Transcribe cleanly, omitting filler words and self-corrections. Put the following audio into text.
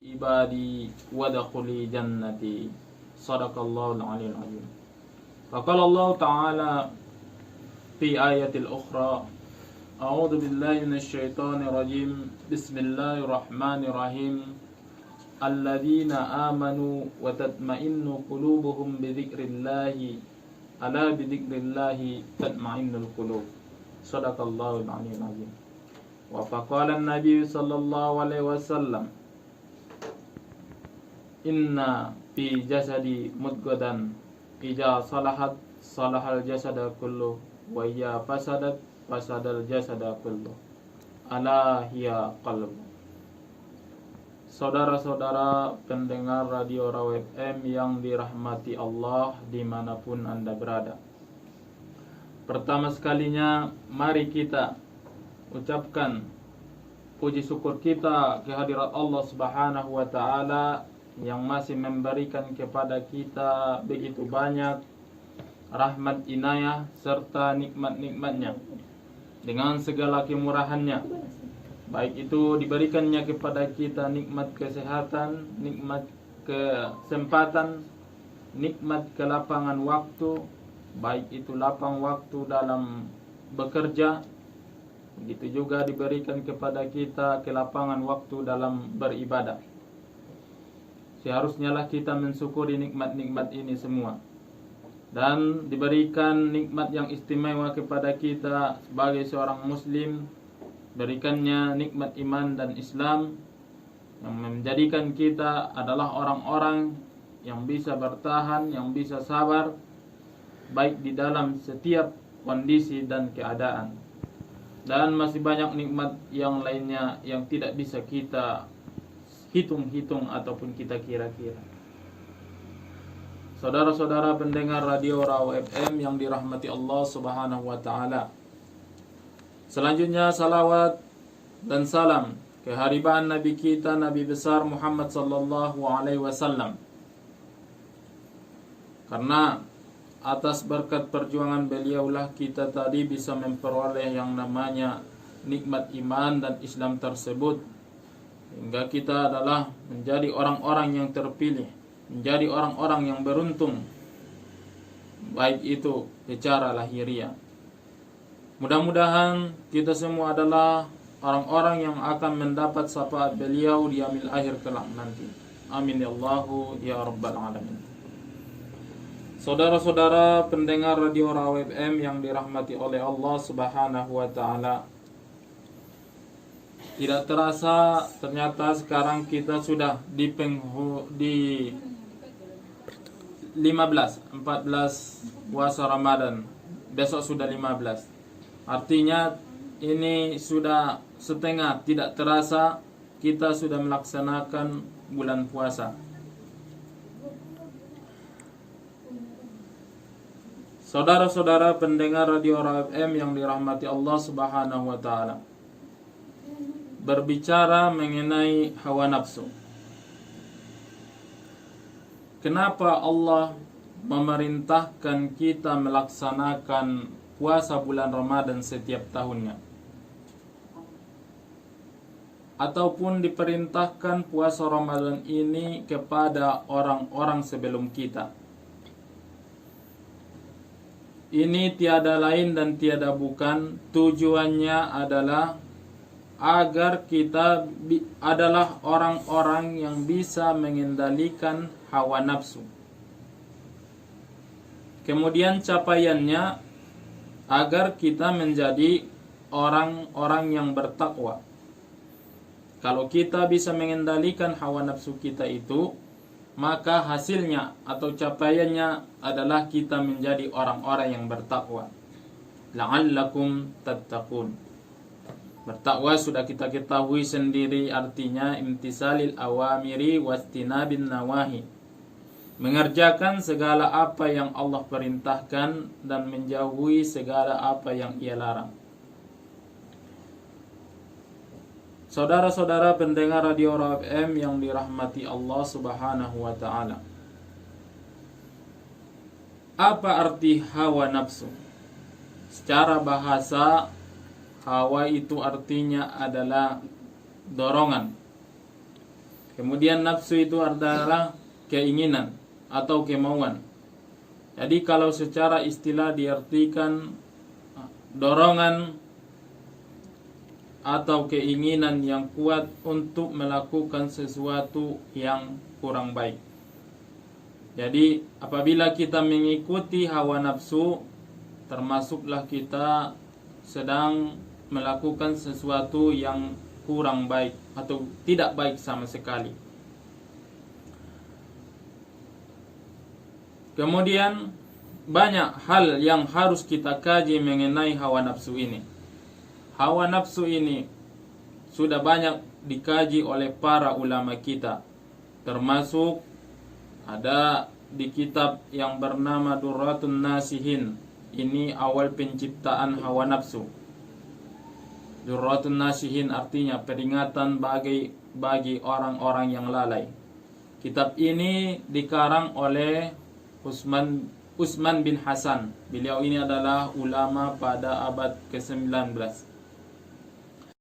ibadi wadkhuli jannati. Shadaqallahul aliyyil azim. Faqala Allah Ta'ala fi ayatil ukhra, a'udzu billahi minasyaitonir rajim. Bismillahirrahmanirrahim. Alladzina amanu wa tatma'innu qulubuhum bi dzikrillahi. Ala bi dzikrillahi tatma'innul qulub. Shadaqallahul aliyyil azim. Wa faqala an-nabiy sallallahu alaihi wasallam, inna fi jasadi mudghadan idza salahat salahal jasada kullu wa idza fasadat fasadal jasada kullu ala hiya qalb. Saudara-saudara pendengar Radio Rawa FM yang dirahmati Allah dimanapun Anda berada, pertama sekalinya mari kita ucapkan puji syukur kita kehadirat Allah Subhanahu wa Ta'ala yang masih memberikan kepada kita begitu banyak rahmat inayah serta nikmat-nikmatnya dengan segala kemurahannya. Baik itu diberikannya kepada kita nikmat kesehatan, nikmat kesempatan, nikmat kelapangan waktu, baik itu lapang waktu dalam bekerja, begitu juga diberikan kepada kita kelapangan waktu dalam beribadah. Seharusnya lah kita mensyukuri nikmat-nikmat ini semua, dan diberikan nikmat yang istimewa kepada kita sebagai seorang muslim, berikannya nikmat iman dan Islam yang menjadikan kita adalah orang-orang yang bisa bertahan, yang bisa sabar baik di dalam setiap kondisi dan keadaan. Dan masih banyak nikmat yang lainnya yang tidak bisa kita hitung-hitung ataupun kita kira-kira. Saudara-saudara pendengar Radio Rawa FM yang dirahmati Allah Subhanahu wa Ta'ala, selanjutnya salawat dan salam kehadiran Nabi kita, Nabi besar Muhammad sallallahu alaihi wasallam, karena atas berkat perjuangan beliaulah kita tadi bisa memperoleh yang namanya nikmat iman dan Islam tersebut, hingga kita adalah menjadi orang-orang yang terpilih, menjadi orang-orang yang beruntung, baik itu secara lahiriah. Mudah-mudahan kita semua adalah orang-orang yang akan mendapat syafaat beliau di yaumil akhir kelak nanti. Amin ya Allahu ya Rabbal alamin. Saudara-saudara pendengar Radio Rawa FM yang dirahmati oleh Allah Subhanahu wa Ta'ala, tidak terasa ternyata sekarang kita sudah di 14 puasa Ramadan. Besok sudah 15. Artinya ini sudah setengah, tidak terasa kita sudah melaksanakan bulan puasa. Saudara-saudara pendengar Radio Rawa FM yang dirahmati Allah Subhanahu wa Ta'ala, berbicara mengenai hawa nafsu. Kenapa Allah memerintahkan kita melaksanakan puasa bulan Ramadan setiap tahunnya? Ataupun diperintahkan puasa Ramadan ini kepada orang-orang sebelum kita? Ini tiada lain dan tiada bukan, tujuannya adalah agar kita adalah orang-orang yang bisa mengendalikan hawa nafsu. Kemudian capaiannya agar kita menjadi orang-orang yang bertakwa. Kalau kita bisa mengendalikan hawa nafsu kita itu, maka hasilnya atau capaiannya adalah kita menjadi orang-orang yang bertakwa. La'allakum tattaqun. Bertakwa sudah kita ketahui sendiri artinya imtisalil awamiri wastinabin nawahi, mengerjakan segala apa yang Allah perintahkan dan menjauhi segala apa yang Ia larang. Saudara-saudara pendengar Radio Rawa FM yang dirahmati Allah Subhanahu wa Ta'ala, apa arti hawa nafsu? Secara bahasa, hawa itu artinya adalah dorongan. Kemudian nafsu itu adalah keinginan atau kemauan. Jadi kalau secara istilah diartikan dorongan atau keinginan yang kuat untuk melakukan sesuatu yang kurang baik. Jadi apabila kita mengikuti hawa nafsu, termasuklah kita sedang melakukan sesuatu yang kurang baik atau tidak baik sama sekali. Kemudian banyak hal yang harus kita kaji mengenai hawa nafsu ini. Hawa nafsu ini sudah banyak dikaji oleh para ulama kita, termasuk ada di kitab yang bernama Durratun Nasihin. Ini awal penciptaan hawa nafsu. Durratun Nasihin artinya peringatan bagi orang-orang yang lalai. Kitab ini dikarang oleh Utsman bin Hasan. Beliau ini adalah ulama pada abad ke-19.